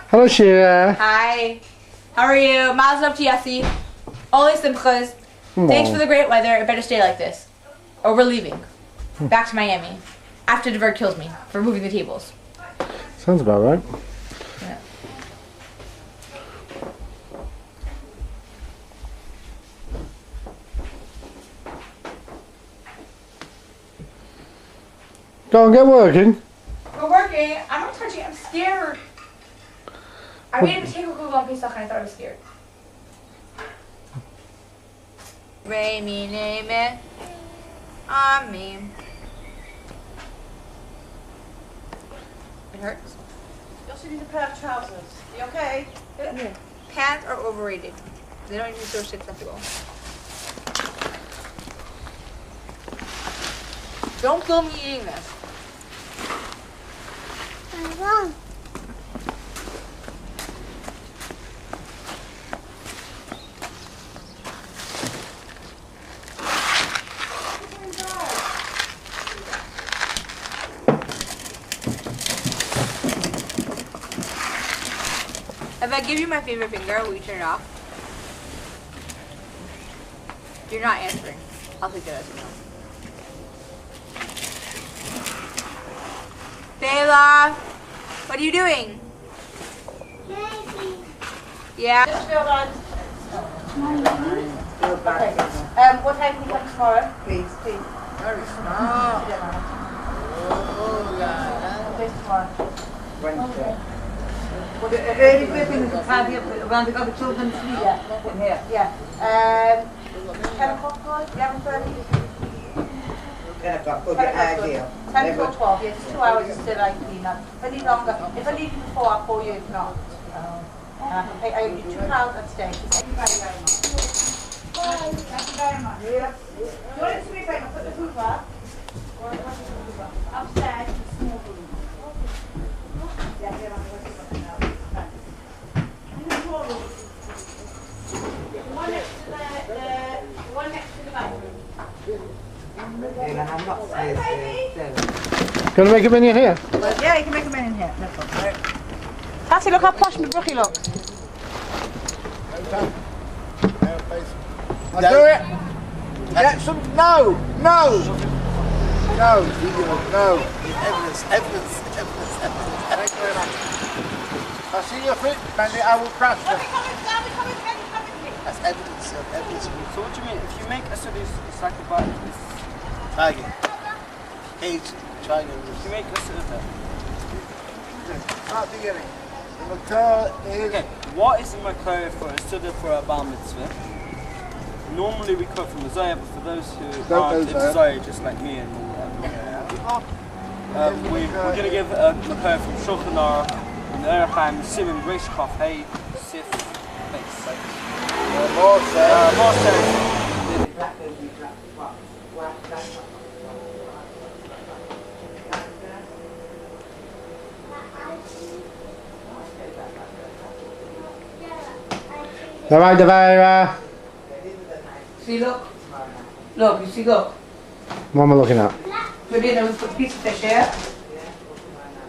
Hello, Shira. Hi. How are you? Mazel tov to Yossi. Only simchas. Thanks for the great weather. It better stay like this. Or we're leaving. Back to Miami. After Dever kills me for moving the tables. Sounds about right. Yeah. Go and get working. We're working. I'm not touching it. I'm scared. I made a potato Google on Pesach and I thought I was scared. Ray me name it. Amen. It hurts. You also need a pair of trousers. You okay? Yeah. Pants are overrated. They don't even feel shit acceptable. Don't film me eating this. I won't. If I give you my favorite finger, will you turn it off? You're not answering. I'll take that as a no. Bela, what are you doing? Maybe. Yeah. Just feel like... Okay. What time can you come tomorrow? Please. Very smart. Oh, yeah. Okay, tomorrow. Wednesday. Well, the early briefing is tidy up around the other children's media in here. Yeah. 10 o'clock, 11:30? 10 o'clock, we'll get idea. 10 till 12, yes, 2 hours is still like clean up. If I need longer, if I need you before, I'll call you, if not. And I can pay, I owe you £2 and stay. Thank you very much. Thank you very much. Yeah. You want it to be a favor, put the food back. Upstairs, in the small room. Yeah, here, I'm going to put it now. In the small room. The one next to the one next to the bathroom. I'm not saying Gonna make a menu here? Yeah, you can make them in here. No problem. Cassie, look how posh my brookie looks. I'll do it. Get some. No. Evidence. Thank you very much. I see your feet, Benny. I will crash them. That's evidence. So what do you mean? If you make a sort of, it's like a bite. Try again. Cage. Try again. If you make a sort of that. Start beginning. The mature is... Okay, what is the makor for a sort of for a Barmitzva? Normally we quote from the Zohar, but for those who aren't into Zohar, just like me and we're going to give a makor from Shulchan Aruch, from the Erechaim, Simon, Reish Chof, Hey, Sif, thanks. More says. Alright, Devera. See, look. Look, you see, look. What am I looking at? Put in a piece of fish here.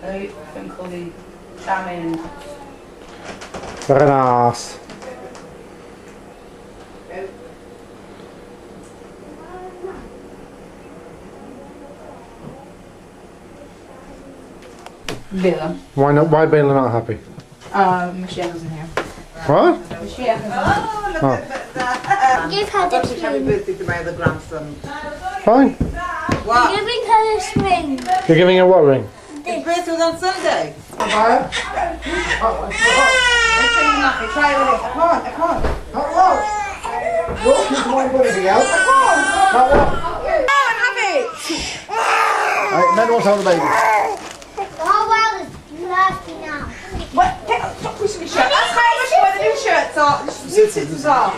And call the salmon. Very nice. Bela. Why not? Why Bela not happy? Mashiach isn't here. What? Mashiach isn't here. Oh, look Oh. at that. Give her the Happy spoon. birthday to my other grandson. Fine. What? Giving her the spoon. You're giving her what ring? His birthday was on Sunday. Tomorrow. Try it with it. I can't. Look, you want anything else? Have it. Right, men wants to have the baby. Oh, well, it's nasty now. What? Stop pushing the shirt. That's how much where the new shirts are. The new scissors are.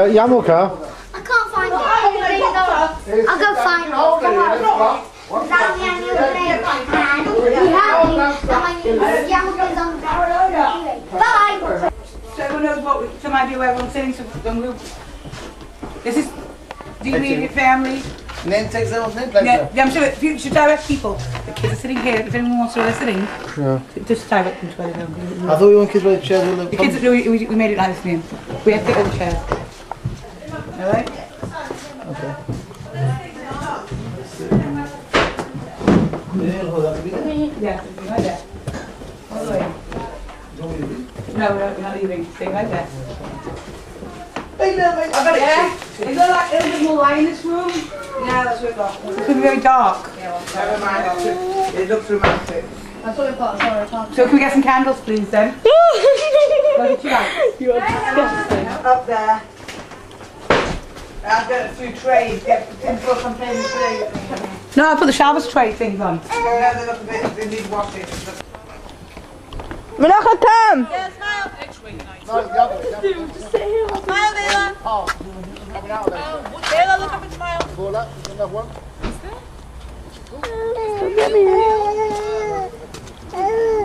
Yamulka. I can't find it. I'll go find it. Come on. Now we have new plane. And we have it. And my new Yamaha's on the bye. So everyone knows what, some idea where everyone's sitting, so then we'll... This is... Do you mean your family? Name takes their own name, pleasure. Yeah, I'm sure if you should direct people. The kids are sitting here. If anyone wants to listen, just direct them to where they're going. I thought you wanted kids with chairs with The kids, we made it nice for you. We have to get all the chairs. Alright? Okay. Yeah, right there. All the way. No, we're not leaving. Stay right there. I've got it. Yeah. Is there like a little bit more light in this room? Yeah, that's what we've got. It's going to be very dark. Yeah, well, never mind. It looks romantic. That's what we've got. Sorry, I can't. So can we get some candles, please, then? What did you like? You are disgusting. Up there. I've got a few trays. Get some things trays. No, I put the Shabbos tray things on. No, they look a bit. They need washing. Menacha, come! Yeah, smile. No, the other way. Smile, Layla. Oh, coming out of there. Layla, look up and smile. Before that, another one.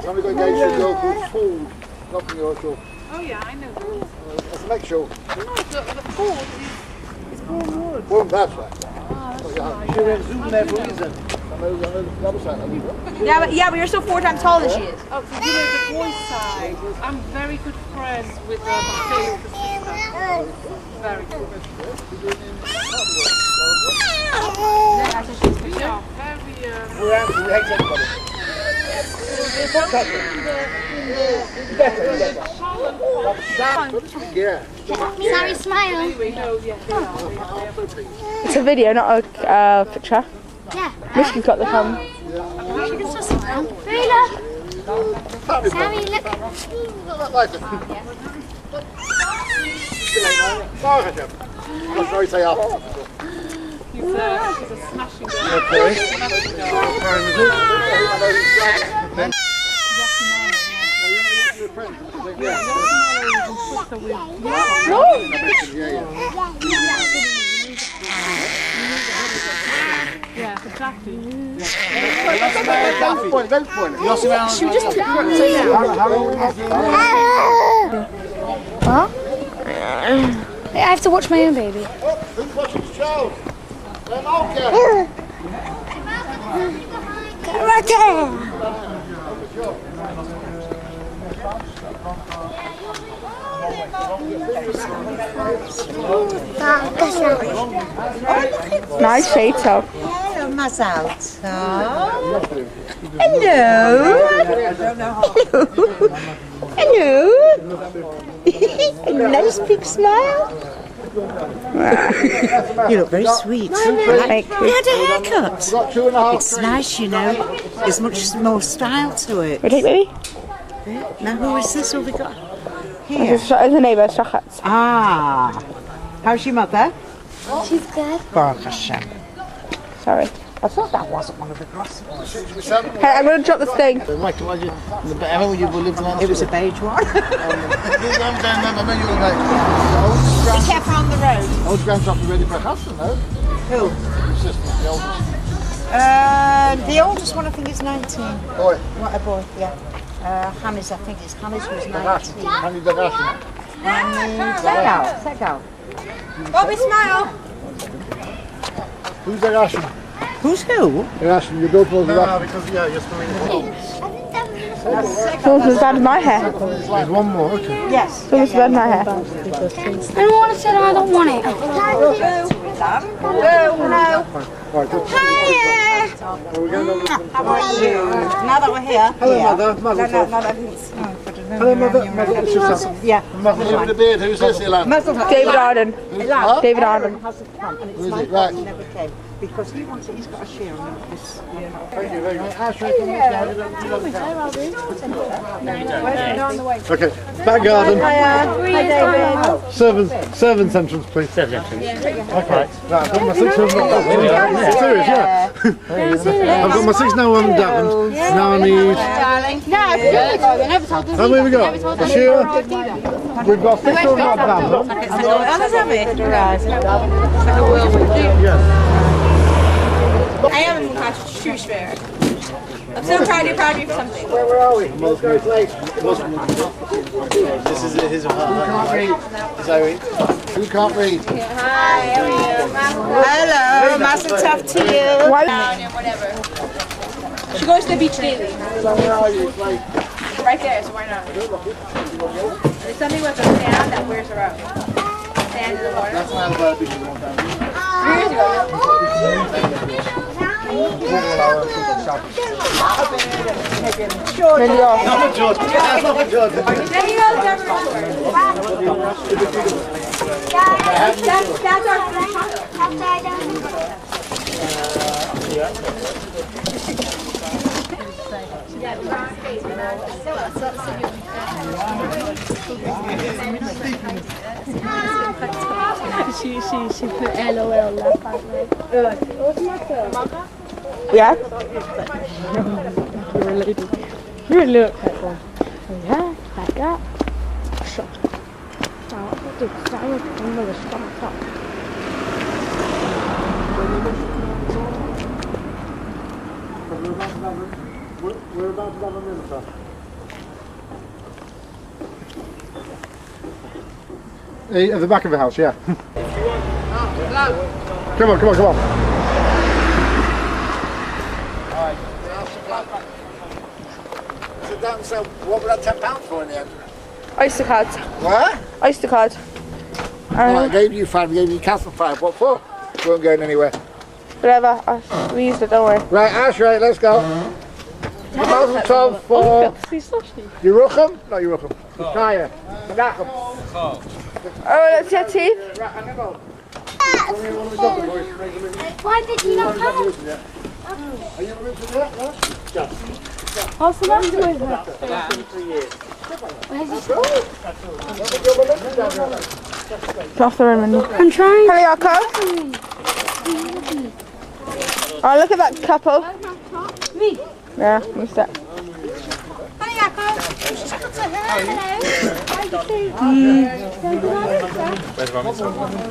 Now we've got engaged to a girl called Ford. Not from your shore. Oh yeah, I know. Let's make sure. No, the Ford is warm wood. Well, that's right. Oh, She went zooming there for a reason. I know the other side. Yeah, but you're still 4 times taller than she is. Oh, so you know the boys' side. I'm very good friends with Marcelo, the sister. Very good. We are very. We're out, we hate everybody. Yeah. Sorry, smile. Anyway, no, yeah, they are. It's a video, not a picture. Yeah. Michigan's got the camera. She can still smile. Rita. Sammy, look. I'm sorry, say up. She's a smashing girl. Okay. Yeah, exactly. Yossi around. She just took her Huh? I have to watch my own baby. Who's watching the show? Okay. Nice shade, so. Hello, Mazal. Hello. Nice big smile. You look very sweet. Thank you. You had a haircut. Got 2.5. It's nice, you know. There's much more style to it. Will you take baby? Now, who is this? Who have we got here? This is the neighbour, Shachat. Ah. How's your mother? She's good. Baruch Hashem. Sorry. I thought that wasn't one of the glasses. Hey, I'm going to drop this thing. Mike, imagine the better when you lived around. It was a beige one. I know you were like, Be careful on the road. old grandson be ready for a husband, though. Who? Your sister, the oldest. The oldest one, I think, is 19. Boy, What a boy, yeah. Hannes, I think it's Hannes who's 19. Honey Dagashim. Take out. Bobby, smile. Who's Dagashim? Who's who? Dagashim, your daughter was Dagashim. because you're swimming in the pool. Someone's as bad as my hair. There's one more, okay. Yes. Someone's as bad as my hair. I don't want to sit on. I don't want it. No. Right, good. How are you? Now that we're here. Hello, Mother. Mother. No, that is. Hello, Mother. Mother. It's yourself. Yeah. Mother with the beard. Who's this, Ilan? David Arden. Huh? David Arden. Hasn't come, and it's Who is my it? fault Right. he never came because he wants it. He's got a share on this. Thank you very much. Ashley, come on. Okay, back garden. Hi, David. Servants entrance, please. Servants entrance. Okay. Right, I've got my 6 on serious, yeah. I've got my 6 now on Davin. Now I need... How many have we got? Bashir. We've got 6 on Davin. Yes. I am in Shoes Fair. I'm so proud of you for something. Where are we? This is his or her. Who can't read? Who can't read? Hi, how are you? Hello, Mazel tov to you. Down and whatever. She goes to the beach daily. Right there, so why not? There's something with a sand that wears her out. Sand in the water. That's why I love beach a long time. 3 years ago. Not for George. That's not for George. Then you know the never That's our She put LOL laugh out loud. Yeah? You're a lady. You're a look at one. Oh yeah, like that. Shut up. We're about to have a minute off. At the back of the house, yeah. Come on. Sit down and say, what would that £10 for in the end? Oyster card. What? Oyster card. I gave you 5, I gave you Castle 5. What for? We weren't going anywhere. Whatever. We used it, don't worry. Right, Ash, right, let's go. Mazel tov for Yerucham? Not Yerucham. Kaya. Menachem. Oh, let's get teeth. Right, I'm going to go. Why did you not come? Are you going to do that? Yeah. What's the matter with her? Off the room. I'm trying. Hello, Yoko. Oh, look at that couple. Me. Yeah, what's that? Hi, Yako. Where's Barmitzva?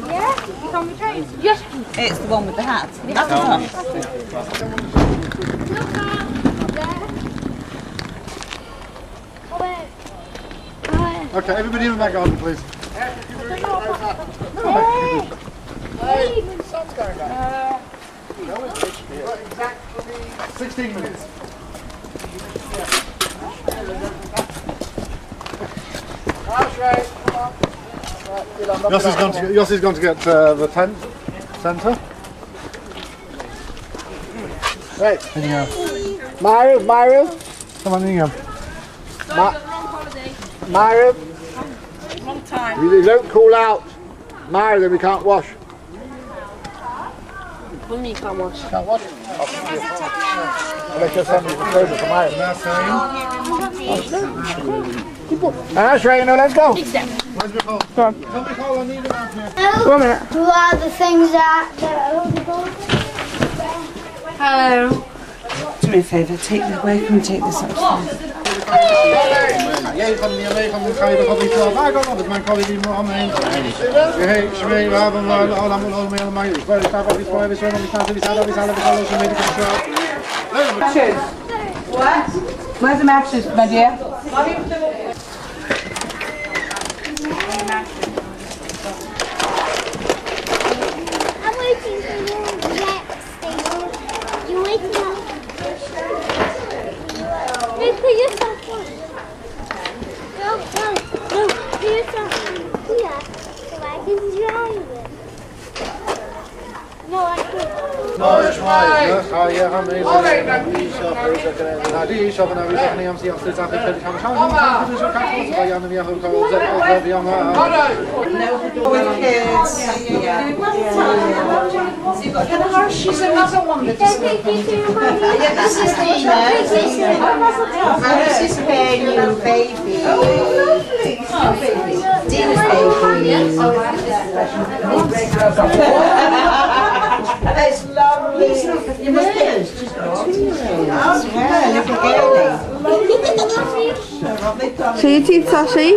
Yeah? You come with trains? Yes. It's the one with the hat. Okay, everybody in the back garden, please. Hey, the sun's going down. 16 minutes. Ash, right, come on. Yossi's going to get the tent centre. Right. In you go. Myra. Come on, in you go. Myra. Long time. You don't call out. Myra, then we can't wash. What do you mean can't wash? Can't wash. Unless you're somebody from Cobra for Myra. Ash, right, let's go. Where's Nicole? Go on. Tell Nicole I need her out here. 1 minute. Who are the things that Hello. Do me a favour, take this away. Can we take this upstairs? Jij van die alleen van de ga je toch op iets af. Ik kan altijd mijn collega die omheen. Je schmee, we hebben allemaal mee allemaal. Ik wil het op iets voor we zullen niet laten we zullen alles mee te Matches. What? Where's the matches, my dear? I'm waiting for you next station. You're waiting up. Wait, put yourself on. No, put yourself here so I can drive it. No, I can't. Ja, gaan we even. Die is op en we zeggen niet om die afstand te gaan. Gaan we zo kijken wat Jan en Jan ook al zeggen. With kids. Yeah. She's another one that doesn't. Yeah, this is Dina. This is her new baby. Oh, lovely. Dina's baby. That's lovely. You must get it. Show your teeth, Sashi.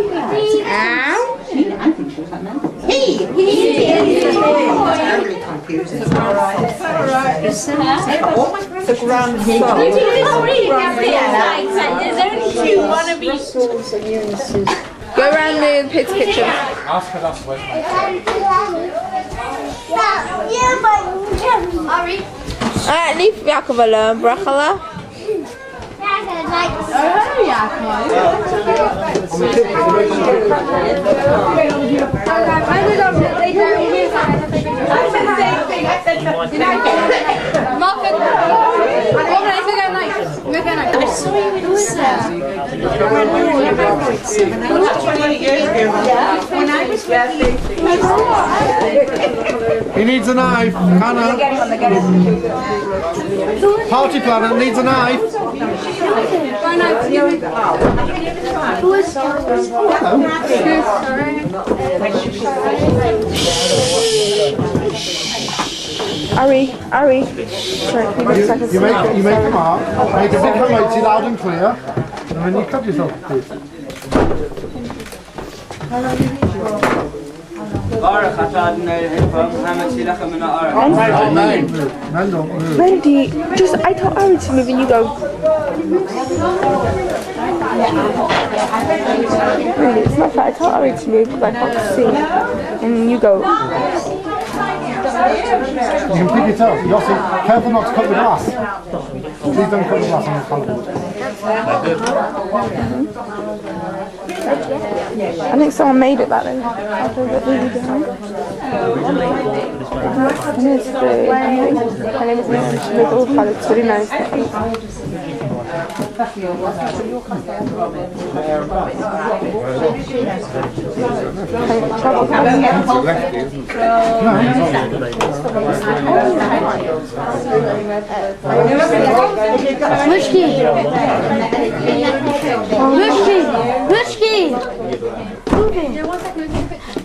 Terribly confusing. The grand There's only 2, one of each. Go around the pits kitchen. Ask her that's where's my Yeah, but Ari. Lief Jacob wel brachela. He needs a knife, Hannah. Party planner needs a knife. Ari. Sorry, You make a mark, make a big highlighty loud and clear, and then you cut yourself a piece. Wendy, just I told Ari to move and you go. Really, it's not fair. I told Ari to move because I can't see. And you go. You can pick it up. Yossi, careful not to cut the glass. Please don't cut the glass on the cardboard. I think someone made it that way. Her name is Mary. She makes all colours. It's really nice.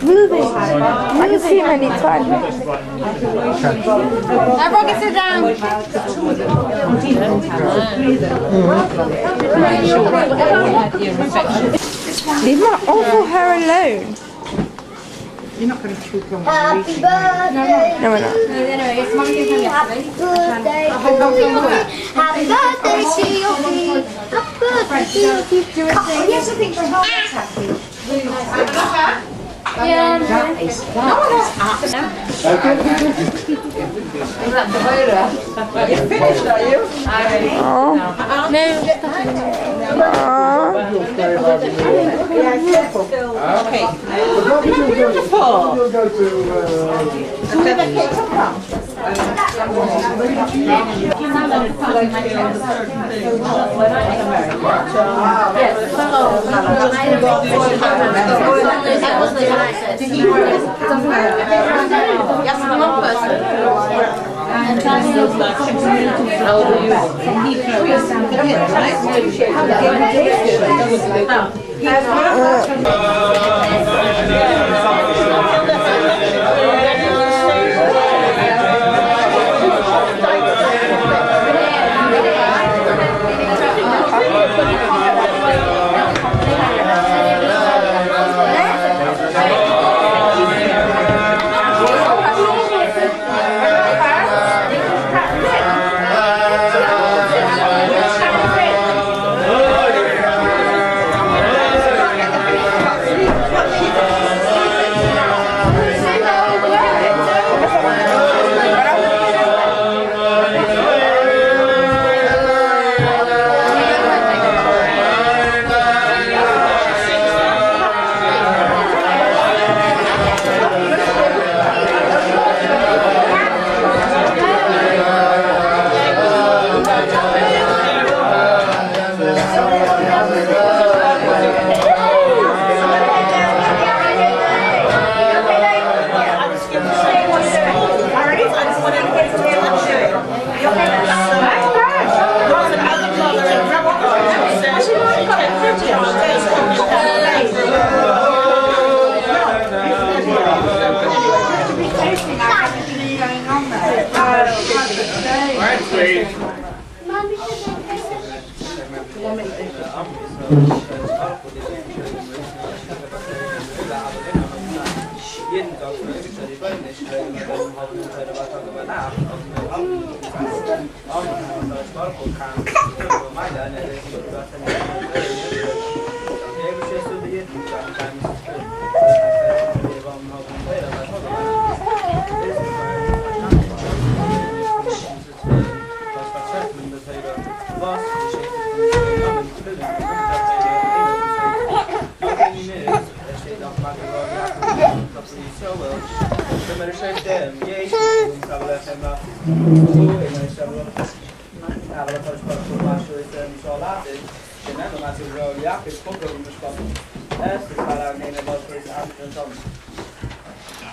Moving. I can see him anytime. Everyone can sit down. Leave my awful hair alone. You're not going to chew gum. Happy birthday. No, we're not. Happy birthday. Happy birthday to you. Happy birthday to you. Here's the thing for home. Yeah. You're finished, are you? Okay. Beautiful. We'll go to...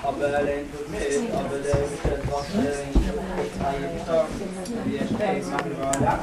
aber allein tut mit, aber der ist was wie steht, machen wir ja,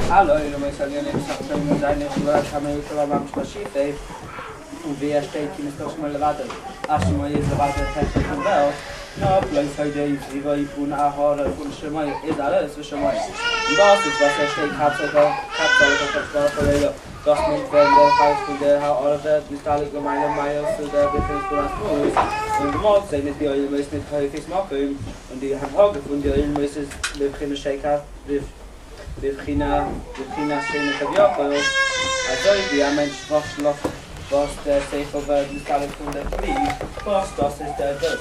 Hallo, jullie zijn hier in de zijn in de kamer van de und wer steht in der Stoßmühle Watte. Als je maar eens de watte hebt van wel, nou, blijft hij de Iva Ipu nachher von Schemai, ist alles für Schemai. Und das ist, was steht, hat das nicht, wenn der Haus von der Haarorte, die alle gemeine Meier zu der Befürchtung und morgen sind die Öl müssen nicht häufig machen und die haben auch gefunden, die Öl müssen wir können Shaker, wir können schöne Kaviar, also die Menschen was der Seifel die alle von der Krieg, was das ist der das.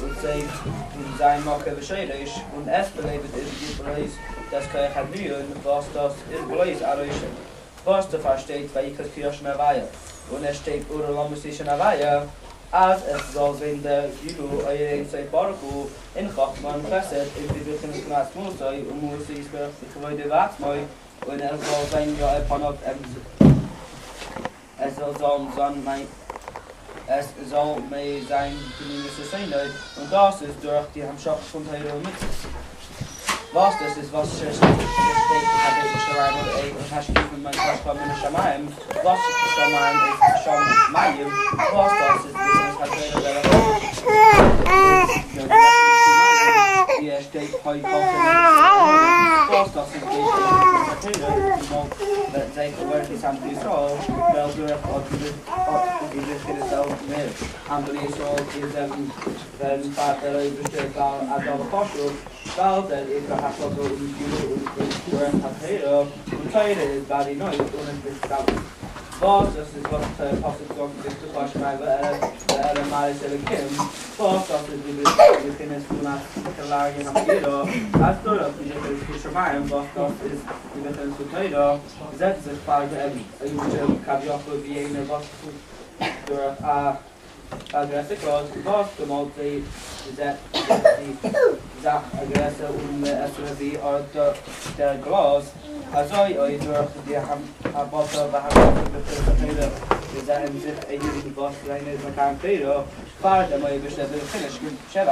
Und sie in sein Machen beschädigt und es belebt ist die Preis, das kann ich halt mühen, was das ist Preis erreichen. Was du versteht, weil ich das Kirchen erweihe. Und es steht urlaublich erweihe, als es soll sein der Judo, euer Zeit Barco, in Chachmann fesselt, in die Wirkung Glas Musei, und Musei ist bei der Gebäude Wachsmoi, und es soll sein ja Epanot es soll mir sein genieße sein, und das ist durch die Hamschaft von Teile mit. Was das ist, was steht, habe ich geschrieben, und hast du mit meinem Kasper mit Schamaim, was Schamaim ist, Schamaim, was das ist, das hier steht heute was das ist, that they could work is something so, well, do it or do it out there. Anthony Saul is Vater übersteht als Apostel, weil der ist der Hauptsache und die Uhren hat hier und Teile ist bei die Neue und es ist was das ist was Apostel sagt, ist zum Beispiel mal ist Kim, was das ist wir können es tun als Lage nach jeder, als du das ist schon mal was das ist wir können zu Teile setzt sich bei ich habe ja für wie eine was durch aggressive was gemalt die Sach aggressive und SUV oder der Glas also durch die haben Wasser behandelt wir sind sich eigentlich was kleine ist kein Fehler fahrt einmal bestellt finish Chef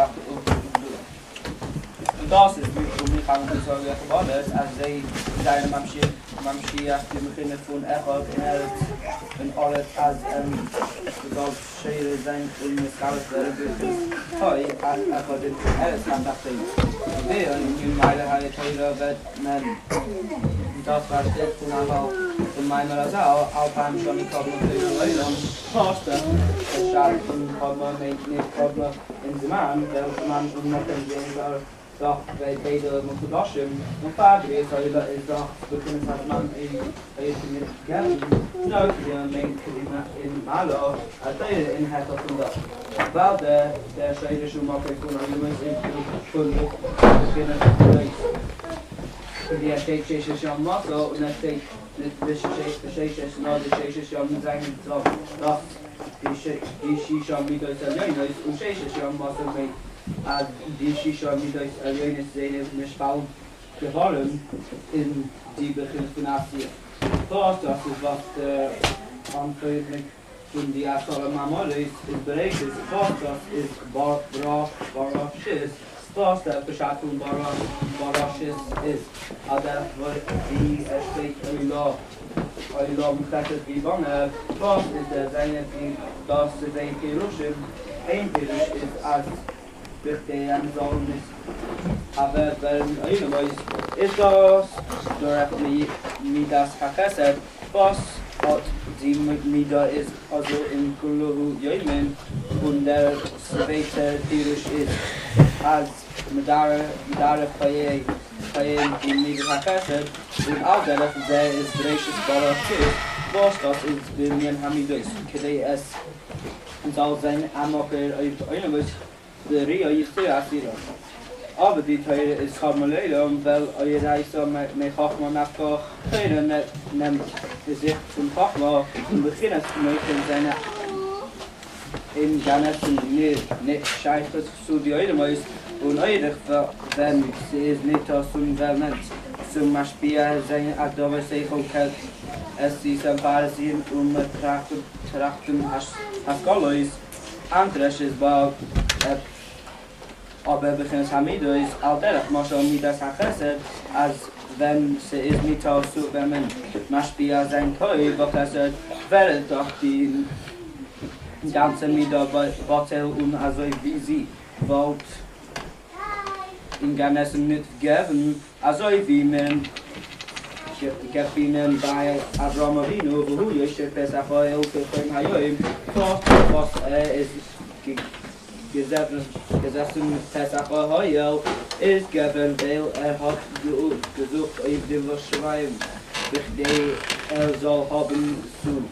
und das ist wie mich haben gesagt geworden als sie seine Mamshi die beginnen von Erfolg in alles als gesagt Schere sein in der Skala hoi einfach den alles kann das sein wir in meine Halle wird man das war steht von aber von meiner Sau auch beim schon kommen natürlich Poster starten kommen nicht kommen in Zaman der man und noch den doch bei beide muss waschen und Fabi ist doch bekommen hat man in mit Geld no wir nehmen in Malo in hat das und weil der Scheide schon mal von von die steht schon mal so und das steht das noch die schon sein so doch die schon mit das ja und schon mal so die Shisha mit euch alleine sehen, nicht bauen gewollen in die Beginn von Asien. Das ist was der Anführung von die Asala Mamole ist bereit ist. Das ist Barashis, Vast der Beschaffung Barasches ist, aber die spricht Eulam Klettet wie Bonne, was ist der seine, das sein Pirushim, ein Pirush ist als durch den Sohn ist. Aber wenn Eulam ist das, durch Midas Hakesed, was hat sie Mida ist, also in Kuluhu Yoimen, und der zweite Pirush ist, als Medare Payem in Midas Hakesed, und auch der ist gracious Barachis, was das ist Billion Hamidus, Kede es soll sein Amoker Eulam der Rio ist sehr Asira. Aber die Teile ist Karmelelum, weil euer Reiser mit Chachma nachko Teile nimmt Gesicht zum Chachma und beginnt zu machen seine in Ganessen nicht scheiße zu die Eulemois und euch wenn sie ist nicht aus zum Wellment zum Maspia seine Adome Seichung es sie sein Parasin und mit Trachten Haskolois Andres ist bald aber beginnt Hamidu ist alterig, Moshe Midas Hakesed, als wenn sie ist nicht aus so, wenn man Maspia sein Koi Bakesed, wäre doch die ganze Mida Batel und also wie sie wollt in Ganessen nicht geben, also wie man gibt ihnen bei Abraham Avinu, wo Yossi Pesach Hilfe von Hayoim, was ist gesessen Pesach Hoyel ist geben, weil hat gesucht auf dem Schreiben, durch soll haben zu.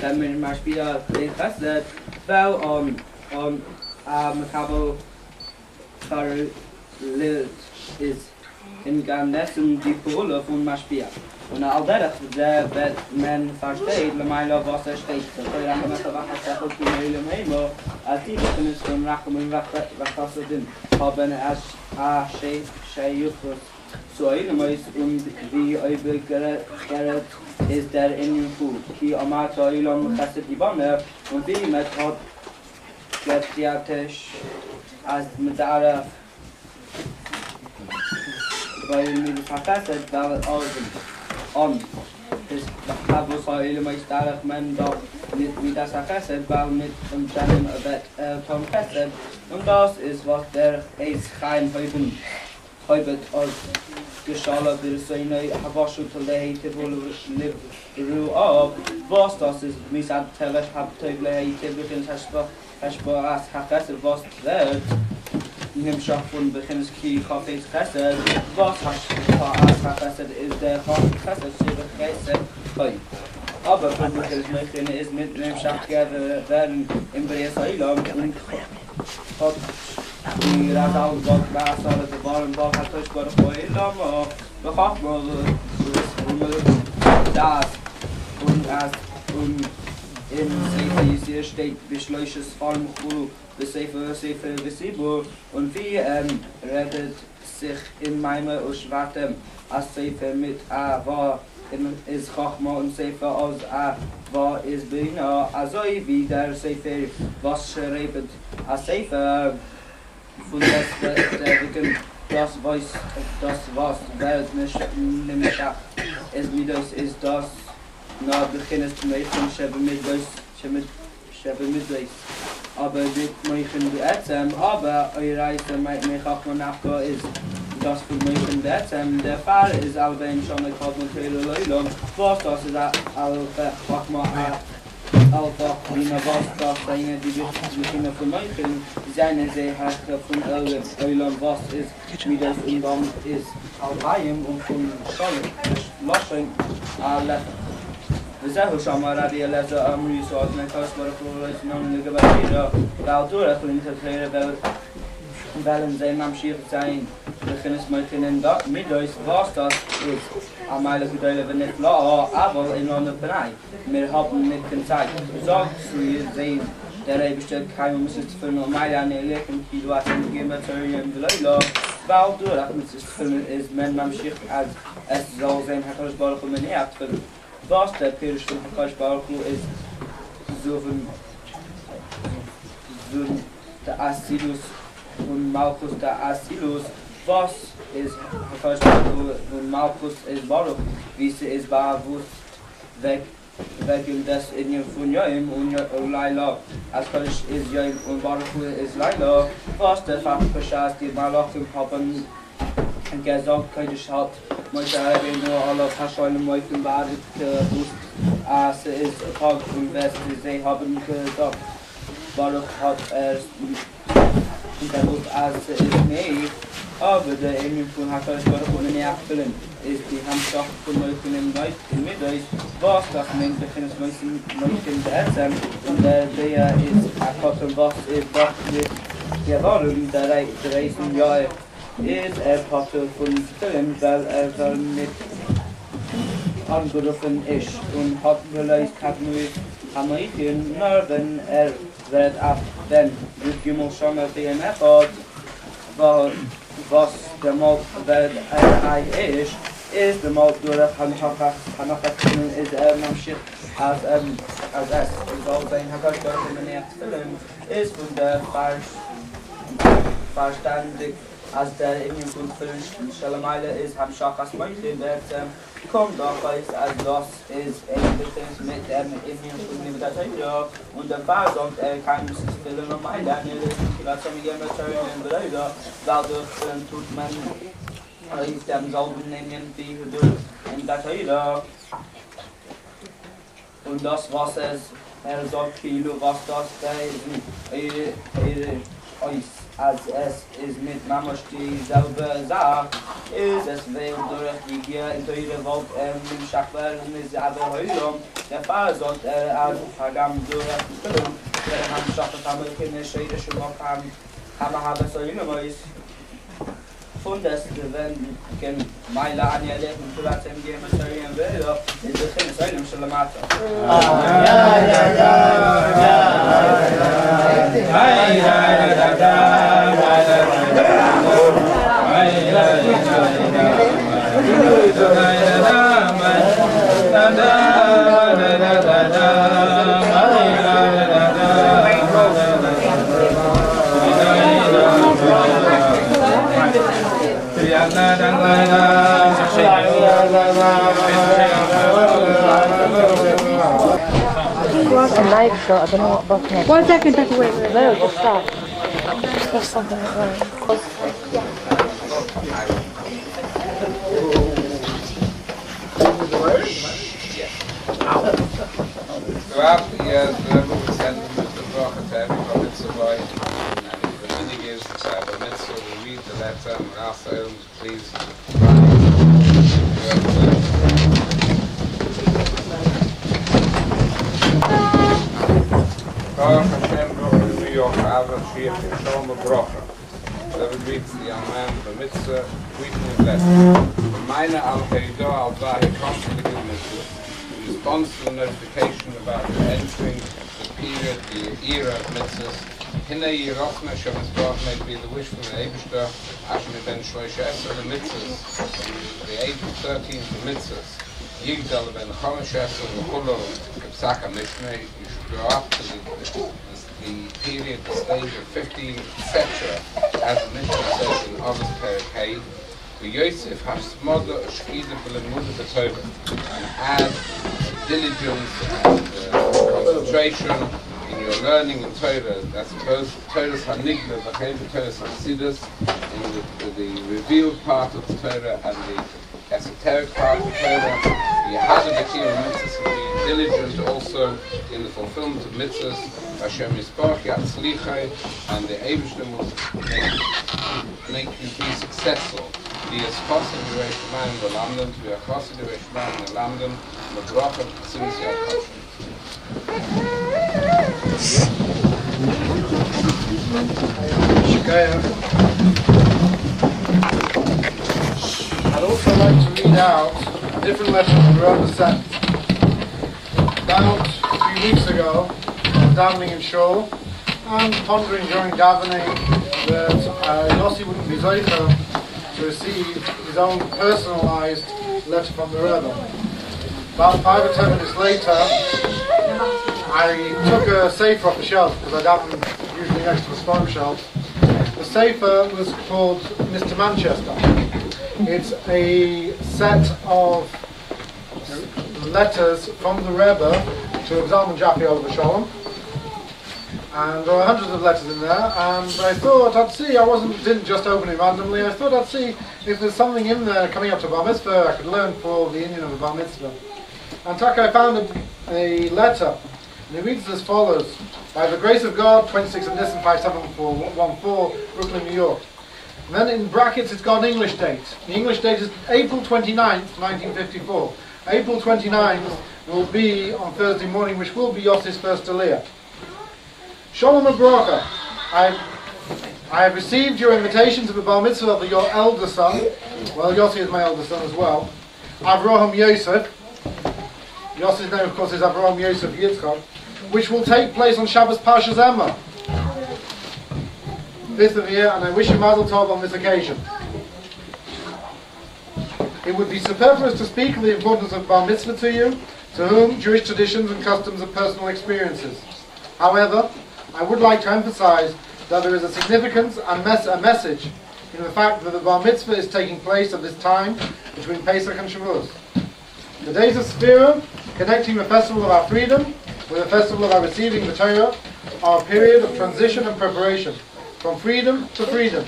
Wenn man zum Beispiel den Chesed, weil Kabel verliert ist in Ganessen die Pole von Maspia. Und all das, wird man versteht, was steht. So kann ich mit der Wache sagen, dass die Heime, als die können von Rachem und Wachassadin, haben es Shayufus zu einem und wie gerät ist der in dem Fuß. Hier Amata Ilam Chesed die Banne und wie mit hat Getiatisch als Medara weil mir das Chesed war on is Kabus Ilam Istarach man doch nicht wie das Chesed weil mit dem Janim vom Chesed und das ist was der Eis Chaim heute als Geschala der seine Habashu to lay to live ru up was das ist mis at tell hab to lay to begin hasba as hakas was wird nimm schach von beginnes ki kaffees kasse was as hakas ist der kasse sie begeistert hey aber wenn wir das möchten ist mit dem schach werden im Bresailam und hat die Radau dort was alle der Barn war hat euch vor Ilam noch auch mal das und in Sefer hier steht beschleuches Farm bis Sefer Visibo und wie redet sich in meinem Uschwatem als Sefer mit war is Chachma und Sefer aus war is Bina also wie der Sefer was schreibt als Sefer von das was Welt nicht schafft. Es ist das nach Beginn zu machen, Schebe mit aber wir machen die aber eure Reise mit Chachma nachgehen ist das für mich der Fall ist allgemein schon mit Chachma und Leilam was das ist Chachma Alpha, Lina was seine die Beginne von Meuchen, seine Seeherrscher von Eulam, was ist, wie das und dann ist Albayim und von Losching, Zehu Shama Radi Eleza Amri, so als mein Kasper Flores, non Ligabarira, Valtura, Klinterkläre, Wellen sein am Schiff sein, beginnes Meuchen in Middeus, was das ist. Amale Gudele wenn nicht la, aber in einer Bereich. Wir haben nicht keine Zeit. Sagt zu ihr, sehen, der bestellt kein muss es für normal eine Leben, die du hast in Gematarium Leila, weil du das mit es filmen ist, wenn man Schiff als es soll sein, hat das Ball von mir abfüllen. Was der Pirisch von Kashbal ist, so der Asidus und Malchus der Asilus, was ist Hakadosh und Malchus ist Baruch, wie sie ist bewusst wegen des Indien von Joim und Laila. Hakadosh ist Joim und Baruch ist Laila, was der Fachbescheiß die Malachim haben gesagt, Kodesh hat Moshe Rabbeinu alle verschollen Moiken Barit gewusst, als ist Tag und West, sie haben gesagt, Baruch hat gewusst, als ist nicht, aber der Emil von Hakadosh Baruch ohne nicht erfüllen, ist die Hamschach von Moiken im Mittag, was das meint, beginnt Moiken beherzen, und der ist Akkord, was ist doch mit der Warum, der Reisen Jahre, ist Pater von Film, weil soll mit angerufen ist und hat vielleicht Amerikan, nur wenn wird ab, wenn Gimel schon mit dem hat, was der Mal wird ist der Mal durch Hanachaktionen ist Mamschich als es soll sein Hakadosh in der Film ist von der verstandig als der Indien von Schalameile ist, haben Schachas Moichen, der kommt auch weiß, als das ist Beziehungs mit dem Indien von Libertateur und der Fall sagt, kann sich Fehler normal lernen, was haben wir mit Terrain Brüder, dadurch tut man ist dem selben Indien wie durch Libertateur und das was es sagt Kilo, was das da ist. Als es ist mit Mamasch dieselbe Sache, ist es will durch die Gier in der Welt im Schachwer und ist aber heute der Fall sagt als Vergangen durch die Füllung, der haben Schachwer haben keine Schäde schon mal haben so junge ist von das wenn kein Meile an ihr Leben für das im Game Serien will ist es keine Säule schon mal A knife shot, I don't know what book next. 1 second, take away. No, just stop. There's something like that. Throughout the years, the Rebbe would send the bracha to every Barmitzva boy, and the meaning is Barmitzva, we read the letter and we ask them to please Baruch Hashem, Baruch in New York, Avram Shir, Shalom Bracha. Whoever greets the young man, Barmitzva, greeting and blessing. Meine al-Heidah al-Bahi, constantly giving mitzvah. In response to the notification about entering the period, the era of mitzvahs, Hinei Yerochna Shem Yisbarach may be the wish from the Eibishter, Hashem ben Shloisha Esra, the mitzvahs, the age of 13 for mitzvahs, Yigdal ben Chomesh Esra, the Chulo, the Psaka Mishneh, you should grow up to the period, the stage of 15, etc., as the Mishnah says in August Perek the Yossi Hashmoda Shkida B'Lemuda B'Torah, and add diligence and concentration in your learning in Torah. That's both Torah's Hanigla, V'chein Torah's Hasidus, in the revealed part of the Torah and the esoteric part of the Torah. You had a B'kir mitzvahs, and be diligent also in the fulfillment of mitzvahs. Hashem Yisparach Yatzlichai, and the Eibishter will make you be successful. Die is chassid v'reishma in the London, to be a chassid v'reishma in the London, the bracha b'tzivis yad I'd also like to read out a different letter from the Rebbe sent. About 3 weeks ago, I was davening in shul and pondering during davening that Yossi wouldn't be zoicha to receive his own personalised letter from the Rebbe. About 5 or 10 minutes later, I took a sefer off the shelf because I daven usually next to a stone shelf. The Sefer was called Mr. Manchester. It's a set of letters from the Rebbe to Zalman Jaffe Oliver Shalom. And there are hundreds of letters in there, and I thought I'd see, didn't just open it randomly, I thought I'd see if there's something in there coming up to Bar Mitzvah I could learn for the Indian of a Bar Mitzvah. And I found a letter, and it reads as follows: by the grace of God, 26 of Nisan 5714, Brooklyn, New York. And then in brackets it's got an English date. The English date is April 29th, 1954. April 29th will be on Thursday morning, which will be Yossi's first Aliyah. Shalom Abracha, I have received your invitation to the Bar Mitzvah of your elder son, well, Yossi is my elder son as well, Avraham Yosef. Yossi's name, of course, is Avraham Yosef Yitzchak, which will take place on Shabbos Parshas Emor, 5th of the year, and I wish you Mazel Tov on this occasion. It would be superfluous to speak of the importance of Bar Mitzvah to you, to whom Jewish traditions and customs are personal experiences. However, I would like to emphasize that there is a significance and a message in the fact that the Bar Mitzvah is taking place at this time between Pesach and Shavuos. The days of Sefirah, connecting the festival of our freedom with the festival of our receiving the Torah, are a period of transition and preparation, from freedom to freedom.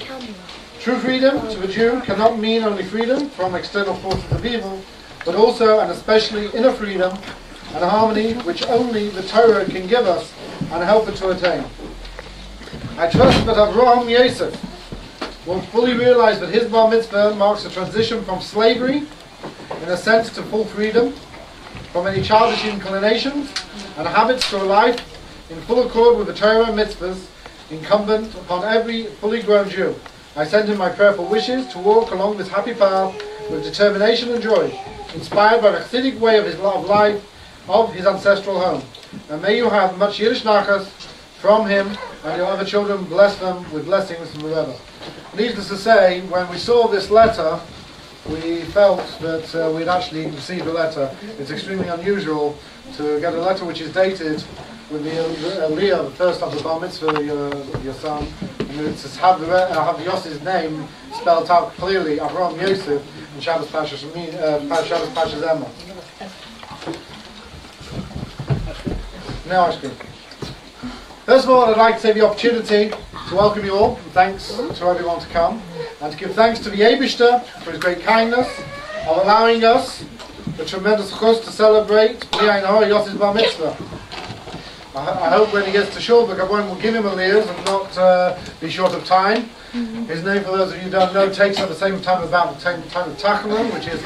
True freedom to the Jew cannot mean only freedom from external forces of evil, but also and especially inner freedom and harmony which only the Torah can give us and help it to attain. I trust that Avraham Yosef will fully realize that his Bar Mitzvah marks a transition from slavery, in a sense, to full freedom, from any childish inclinations and habits to a life in full accord with the Torah and mitzvahs incumbent upon every fully grown Jew. I send him my prayerful wishes to walk along this happy path with determination and joy, inspired by the Chassidic way of his life, of his ancestral home. And may you have much Yiddish nachas from him and your other children. Bless them with blessings from the Rebbe. Needless to say, when we saw this letter, we felt that we'd actually received a letter. It's extremely unusual to get a letter which is dated with the Aliyah, the first of the Bar Mitzvah of your son, and it's have Yossi's name spelled out clearly, Avraham Yosef, and Shabbos Parshas Emor. Now I speak. First of all, I'd like to take the opportunity to welcome you all, and thanks to everyone to come, and to give thanks to the Eibishter for his great kindness of allowing us the tremendous chus to celebrate Yossi's Bar Mitzvah. I hope when he gets to shul, the Gabon will give him a liaz and not be short of time. His name, for those of you who don't know, takes at the same time about the same time of Tachanun, which is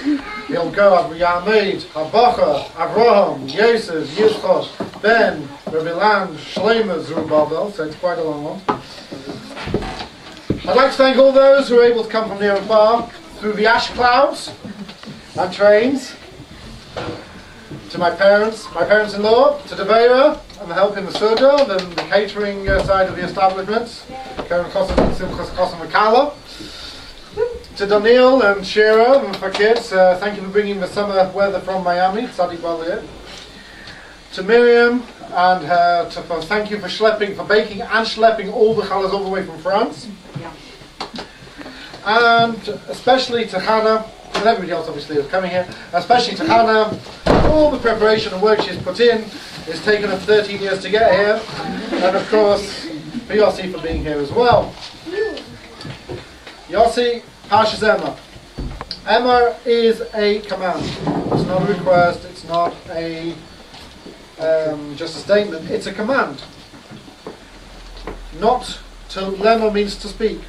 he'll go Yamed, Habacha, Avraham, Yosef, Yitzchak, Ben, Rabbi Land, Shlomo, Zerubbabel, so it's quite a long one. I'd like to thank all those who are able to come from near and far through the ash clouds and trains. To my parents-in-law, to Devera, and the help in the Suda, then the catering side of the establishments, to Daniel and Shira and for kids, thank you for bringing the summer weather from Miami, Tzadik Balir. To Miriam and her, thank you for baking and schlepping all the challahs all the way from France. And especially to Hannah, and everybody else obviously is coming here, especially to Hannah, all the preparation and work she's put in. It's taken her 13 years to get here, and of course for Yossi for being here as well. Yossi, Parshas Emor. Emor is a command. It's not a request, it's not a just a statement, it's a command. Not to lemor means to speak.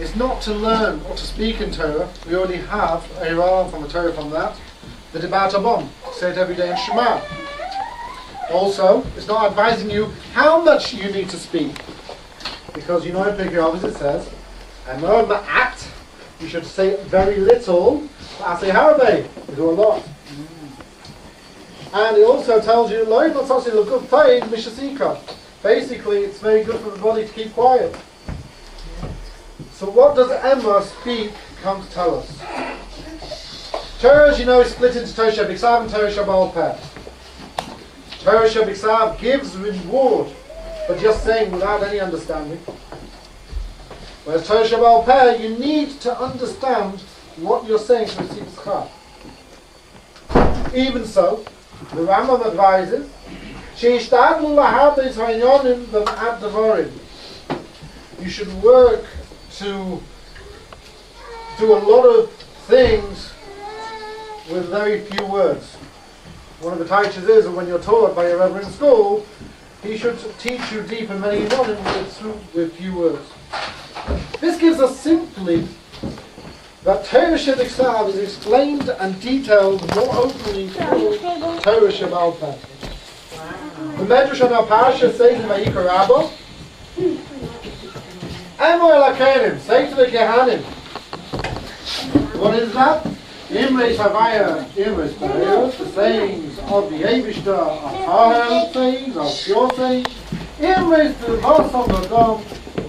It's not to learn or to speak in Torah. We already have a rah from the Torah from that. The Debat Abom, say it every day in Shema. Also, it's not advising you how much you need to speak. Because you know in Pirkei Avos it says, Emor ma'at, you should say very little, asay harbe, you do a lot. And it also tells you, Lo notzasi l'guf tayin mishasika. Basically, it's very good for the body to keep quiet. So what does Emor speak come to tell us? Torah, as you know, is split into Torah Shebiksav and Torah Shebaal Peh. Torah Shebiksav gives reward for just saying without any understanding. Whereas Torah Shebaal Peh, you need to understand what you're saying to receive schar. Even so, the Rambam advises, you should work to do a lot of things with very few words. One of the teachers is that when you're taught by your Rebbe in school, he should teach you deep and many nonim with few words. This gives us simply that Torah Shebiksav is explained and detailed more openly through Torah Shebaal Peh. The Medrash on our parasha says in Vayikra Rabbo, Emor Lakenim, say to the Kehanim. What is that? Imreis Havaya, Imreis Pereyos, the sayings of the Eibishter are Tahel sayings, are pure sayings. Imreis V'Vosam V'Adam,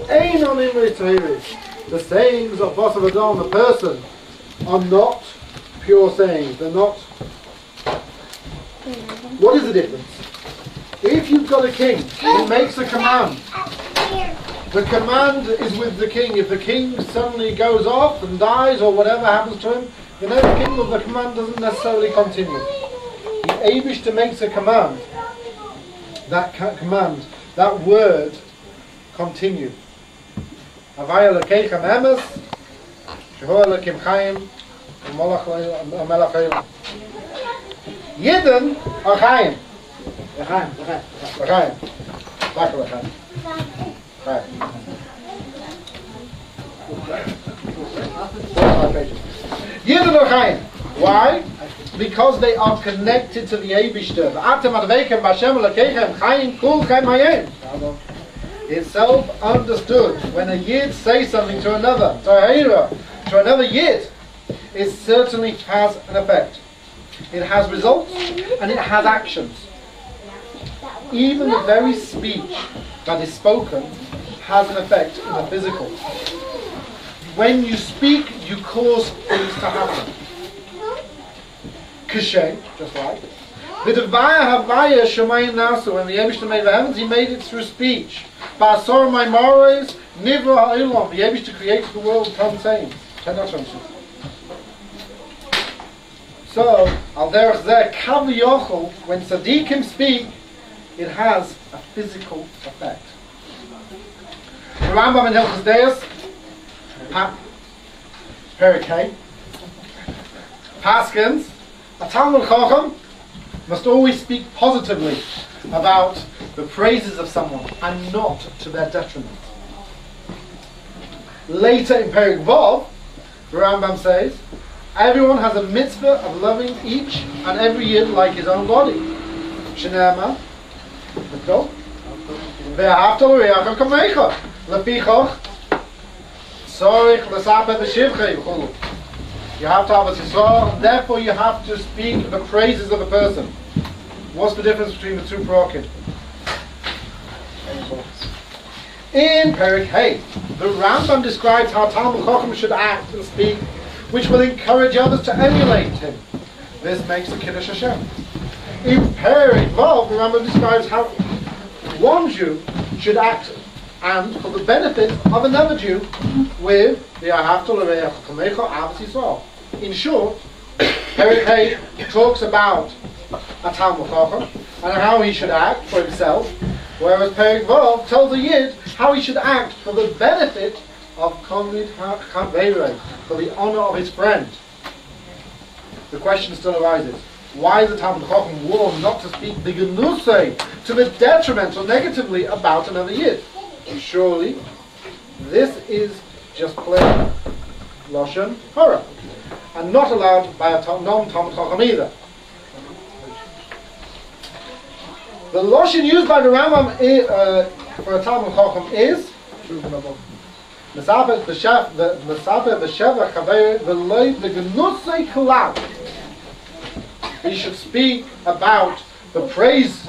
Einon Imreis Tehiris. The sayings of Vosam V'Adam, the person, are not pure sayings. They're not. What is the difference? If you've got a king who makes a command, the command is with the king. If the king suddenly goes off and dies or whatever happens to him, then everything of the command doesn't necessarily continue. The Eibishter makes a command. That command, that word, continues. Havaya lekeichem emes, shehu lekim chayim, u'melach le'elam. Yidden are chayim. L'chaim. Back l'chaim. Yidden are chayim. Why? Because they are connected to the Eibishter. It's self-understood. When a Yid says something to another, to another Yid, it certainly has an effect. It has results and it has actions. Even the very speech that is spoken has an effect in the physical. When you speak, you cause things to happen. Kashay, just like. The Devaya Havaya Shemayim Nasu, when the Eibishter made the heavens, he made it through speech. Ba'asor Maimores, Nivra Ha'ilom, the Eibishter created the world 10 sayings. 10 utterances. So, Al Derech Zeh, Kav Yochel, when Tzaddikim speak, it has a physical effect. The Rambam in Hilchos Deos, Perek Hey, Paskins, a Talmud Chacham must always speak positively about the praises of someone and not to their detriment. Later in Perek Vav, the Rambam says, everyone has a mitzvah of loving each and every Yid like his own body. Shnema, ve'ahavta l'reacha kamecha, lefichach, tzorich l'sapeh b'shivchei v'chulu. You have to have a Yisrael, and therefore you have to speak the praises of a person. What's the difference between the two parakim? In Perek Hey, the Rambam describes how Talmud Chacham should act and speak, which will encourage others to emulate him. This makes the Kiddush Hashem. In Perek Vav, the Rambam describes how one Jew should act and for the benefit of another Jew with the Ahavta L'Reach Kamecha Avos Yisrael. In short, Perek Hey talks about a Talmud Chacham and how he should act for himself, whereas Perek Vav tells a Yid how he should act for the benefit of Konvid HaChaveirei, for the honor of his friend. The question still arises, why is the Talmud Chacham warned not to speak biganusei, to the detriment or negatively about another Yid? Surely, this is just plain Lashon Hara, and not allowed by a non-Talmud Chacham either. The Lashon used by the Rambam for a Talmud Chacham is Mesabeh b'sheva chaver v'loy v'gnusei klal. He should speak about the praise,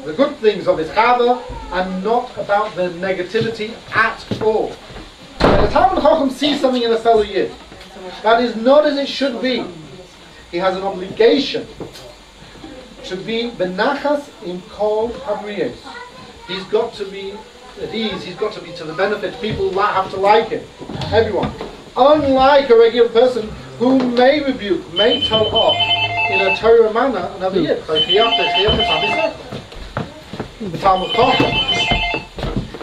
the good things of his chaver, and not about the negativity at all. When a Talmud Chacham sees something in a fellow Yid that is not as it should be, he has an obligation to be benachas in kol habriyos. He's got to be at ease. He's got to be to the benefit. People have to like him. Everyone. Unlike a regular person who may rebuke, may tell off in a Torah manner another yid. Like the Talmud Chacham,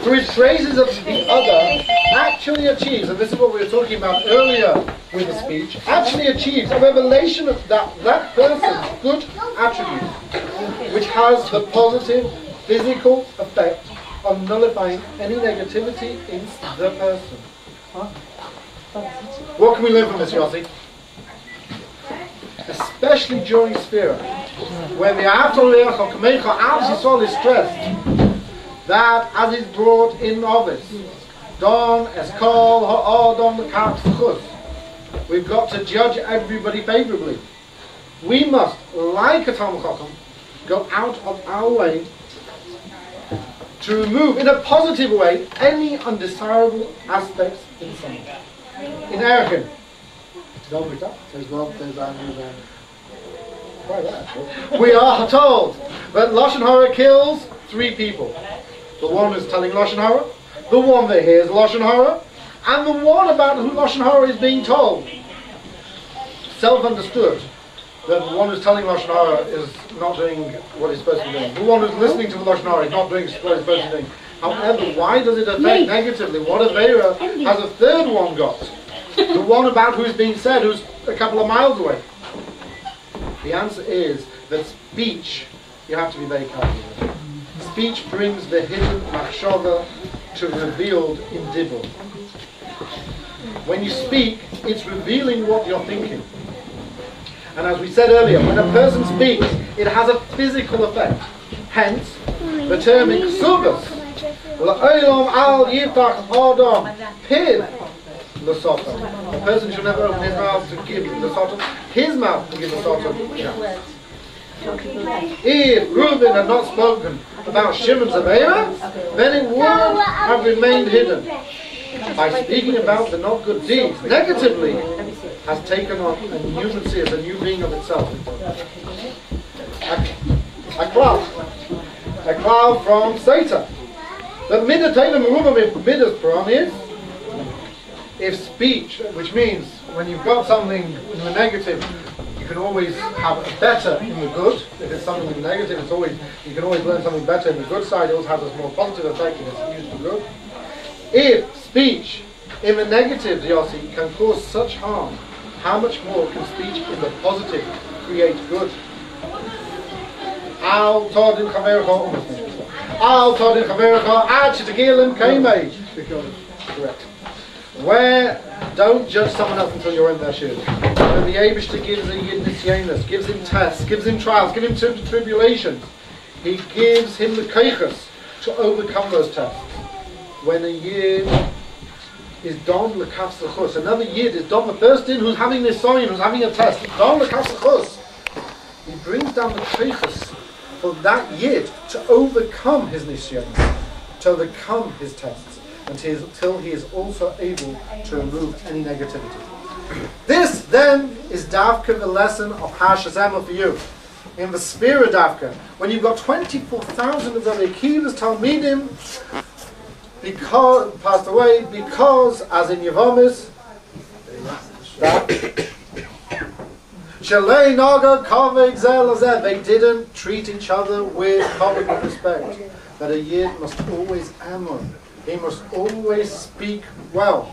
through his phrases of the other, actually achieves, and this is what we were talking about earlier with the speech, actually achieves a revelation of that person's good attribute, which has the positive physical effect of nullifying any negativity in the person. What can we learn from this, Yossi? Especially during Sphira, where the Ahavta L'Reacha Kamecha Al Yisrael is stressed, that as is brought in Ovis, Don Eskol Ha'adam L'Kaf Zchus, we've got to judge everybody favorably. We must, like a Talmud Chacham, go out of our way to remove, in a positive way, any undesirable aspects in someone. In Erechim, we are told that Lashon Hara kills 3 people. The one who's telling Lashon Hara, the one that hears Lashon Hara, and the one about who Lashon Hara is being told. Self-understood that the one who's telling Lashon Hara is not doing what he's supposed to be doing. The one who's listening to the Lashon Hara is not doing what he's supposed to be doing. However, why does it affect negatively? What Aveira has a third one got? The one about who's being said, who's a couple of miles away. The answer is that speech, you have to be very careful with. Speech brings the hidden machshava to revealed in dibur. When you speak, it's revealing what you're thinking. And as we said earlier, when a person speaks, it has a physical effect. Hence, the term iksubas, la'olam al yitach adam, piv l'sotam. A person should never open his mouth to give l'sotam, his mouth to give l'sotam. If Reuben had not spoken about Shimon's Aveira, then it would have remained hidden. By speaking about the not good deeds negatively, has taken on a nuancy as a new being of itself. A cloud from Satan. The midatayim merubah midas pran is if speech, which means when you've got something in the negative, you can always have a better in the good. If it's something in the negative, it's always you can always learn something better in the good side. It also has a more positive effect if it's used for good. If speech in the negative, Yossi, can cause such harm, how much more can speech in the positive create good? Al todin chaverecha Al todin chaverecha ad shetagilim kaimei. Correct. Where don't judge someone else until you're in their shoes. When the Eibishter gives a yid nisyanos, gives him tests, gives him trials, gives him tribulations, he gives him the keiches to overcome those tests. When a yid is don l'kaf zechus, another yid is don the person who's having this sign, who's having a test, don l'kaf zechus, he brings down the keiches for that yid to overcome his nisyanos, to overcome his tests, until he is also able to remove any negativity. This then is Davka, the lesson of Hashazema for you. In the Spira Davka, when you've got 24,000 of the Akiva's Talmidim because passed away, because as in Yevomis, Shalei Naga Kaveg Zelazeh, they didn't treat each other with public respect. That a yid must always amor. He must always speak well.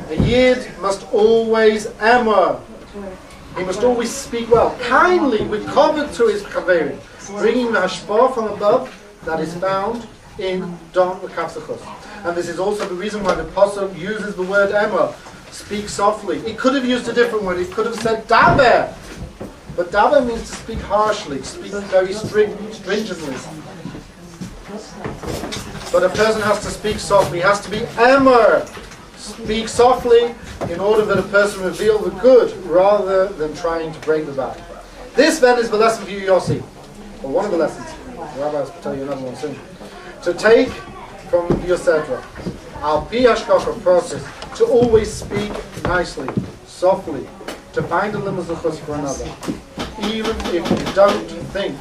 A yid must always amor. He must always speak well, kindly, with kavod to his kaverim, bringing the hashpah from above that is found in Don l'kaf zechus. And this is also the reason why the Pasuk uses the word amor, speak softly. It could have used a different word. It could have said daber. But daber means to speak harshly, to speak very stringently. But a person has to speak softly. He has to be amor. Speak softly in order that a person reveal the good rather than trying to break the bad. This then is the lesson for you, Yossi. Or one of the lessons. The rabbis will tell you another one soon. To take from your Sedra. Al pi hashkacha process. To always speak nicely, softly. To find a limit for another. even if you don't think.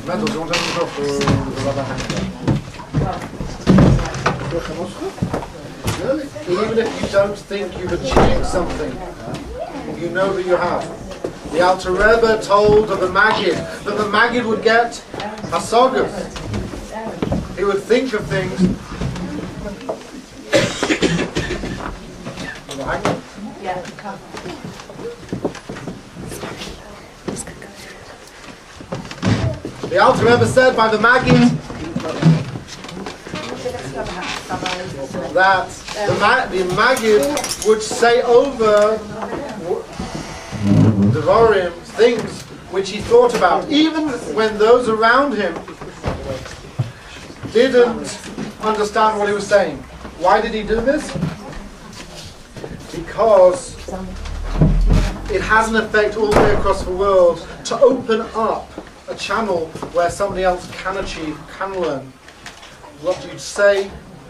Metal, do you want to have a go for the rubber hanger? Even if you don't think you've achieved something, you know that you have. The Alter Rebbe told of the Maggid that the Maggid would get hasagas. He would think of things. The Alter Rebbe said by the Maggid that the Maggid would say over Devarim, things which he thought about, even when those around him didn't understand what he was saying. Why did he do this? Because it has an effect all the way across the world to open up a channel where somebody else can achieve, can learn. What you say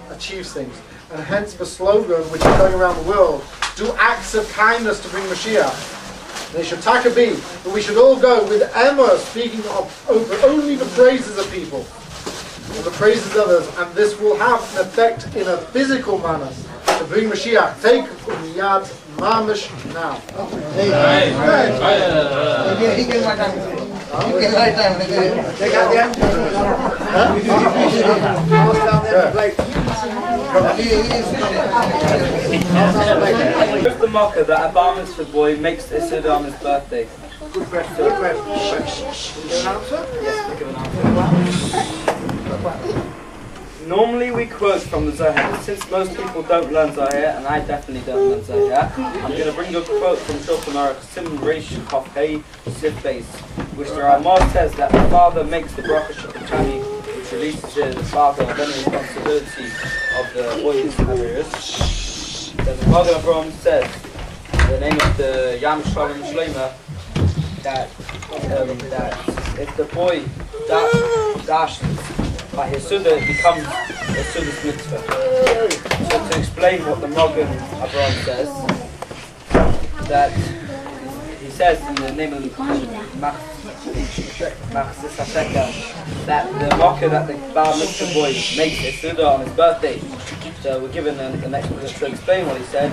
achieves things. And hence the slogan which is going around the world, do acts of kindness to bring Mashiach. They should taka be, but we should all go with Emma speaking of over only the praises of people and the praises of others, and this will have an effect in a physical manner to bring Mashiach. Take Yad Mamish now. You can lie down. Take out the hand. Who's the mocker that a Barmitzva boy makes a Suda on his birthday? Good question. Good question. Give an answer? Yes, give an answer. Normally we quote from the Zohar. Since most people don't learn Zohar, and I definitely don't learn Zohar, I'm going to bring a quote from Shulchan Aruch Sim Reish Chof Hei Sif Beis, which the Ramah says that the father makes the bracha shakachani, which releases the father of any responsibility of the boy's careers. Then the Magen Avraham says, in the name of the Yam Shalom Shleima, that if the boy dashes by his Suda, it becomes a Suda's mitzvah. So to explain what the Magen Avraham says, that he says in the name of the Machzis HaSheker that the mocker that the Bar Mitzvah boy makes a Suda on his birthday. So we're given an explanation to explain what he said.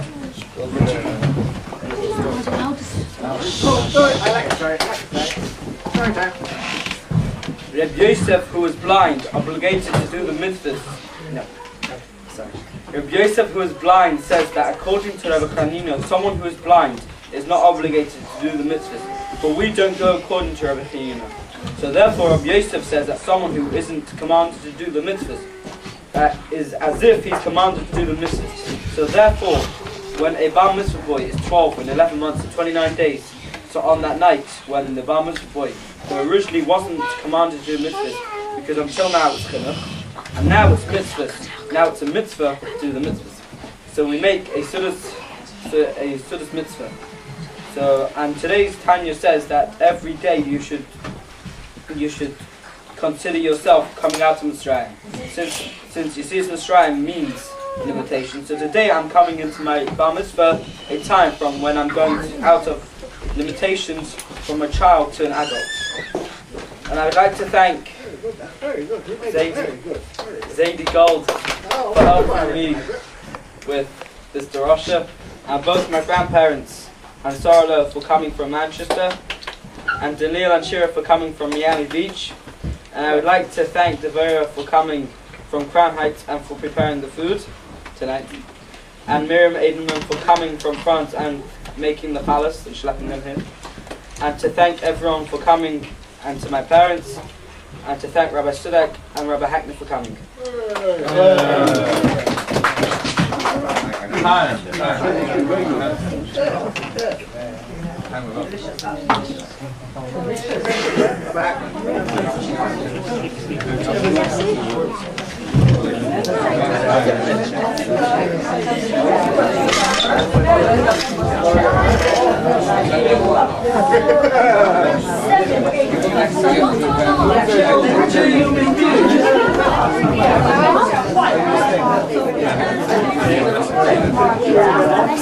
We'll give I like it, sorry. Sorry, time. Reb Yosef, who was blind, obligated to do the mitzvahs. No, sorry. Reb Yosef, who is blind, says that according to Rabbi Chanina, someone who is blind is not obligated to do the mitzvahs. But we don't go according to Rabbi Chanina. So therefore, Reb Yosef says that someone who isn't commanded to do the mitzvahs is as if he's commanded to do the mitzvahs. So therefore, when a Bar Mitzvah boy is 12 and 11 months and 29 days, so on that night when the Bar Mitzvah boy, who originally wasn't commanded to do mitzvahs, because until now it's chinuch, and now it's mitzvahs, now it's a mitzvah to do the mitzvahs. So we make a sudas mitzvah. So, and today's Tanya says that every day you should consider yourself coming out of Mitzrayim. Since you see Mitzrayim means limitation. So today I'm coming into my Bar Mitzvah, a time from when I'm going out of limitations from a child to an adult. And I would like to thank Zadie Gold for helping me with this Darasha, and both my grandparents and Sarah for coming from Manchester, and Dalil and Shira for coming from Miami Beach. And I would like to thank Devera for coming from Crown Heights and for preparing the food tonight, and Miriam Aidenman for coming from France and making the palace and schlepping them here, and to thank everyone for coming, and to my parents, and to thank Rabbi Sudek and Rabbi Hackney for coming.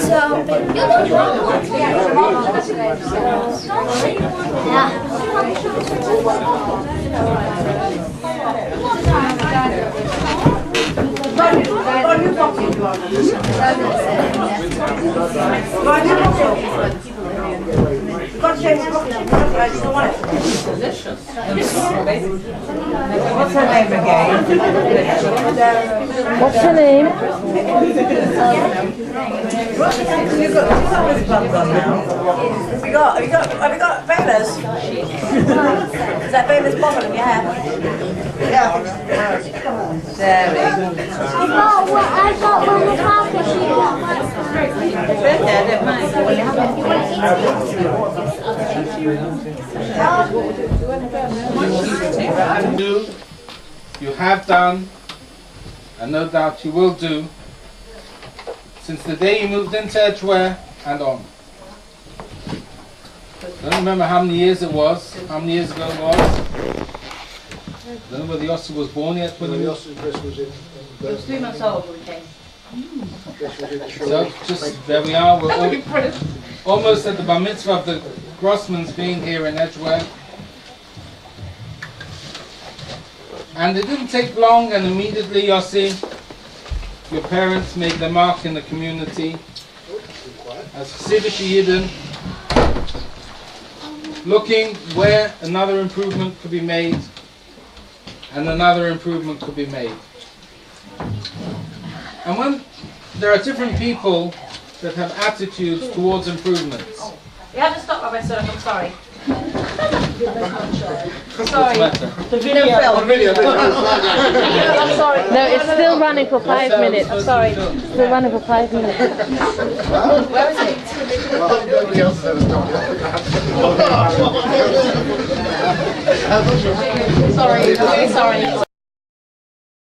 So, What's her name again? What's her name? Have you got Bela's? Is that Bela's bottle in your hand? Yeah. There. I got one with half a sheet. You have done, and no doubt you will do, since the day you moved into Edgware and on. I don't remember how many years it was, how many years ago it was. I don't know whether Yossi was born yet when you Yossi Chris was in. He was 3 months old when we came. So, just there we are, we're almost at the Barmitzva of the Grossmans being here in Edgware. And it didn't take long, and immediately, Yossi, your parents made their mark in the community as Chassidish Yidden, looking where another improvement could be made, and another improvement could be made. And when there are different people that have attitudes towards improvements. You have to stop, Robert, so I'm sorry. Sorry. The video. I'm sorry. No, it's still running for 5 minutes. I'm sorry. Still running for 5 minutes. Where is it? Nobody else has ever done it. Sorry, I'm really sorry.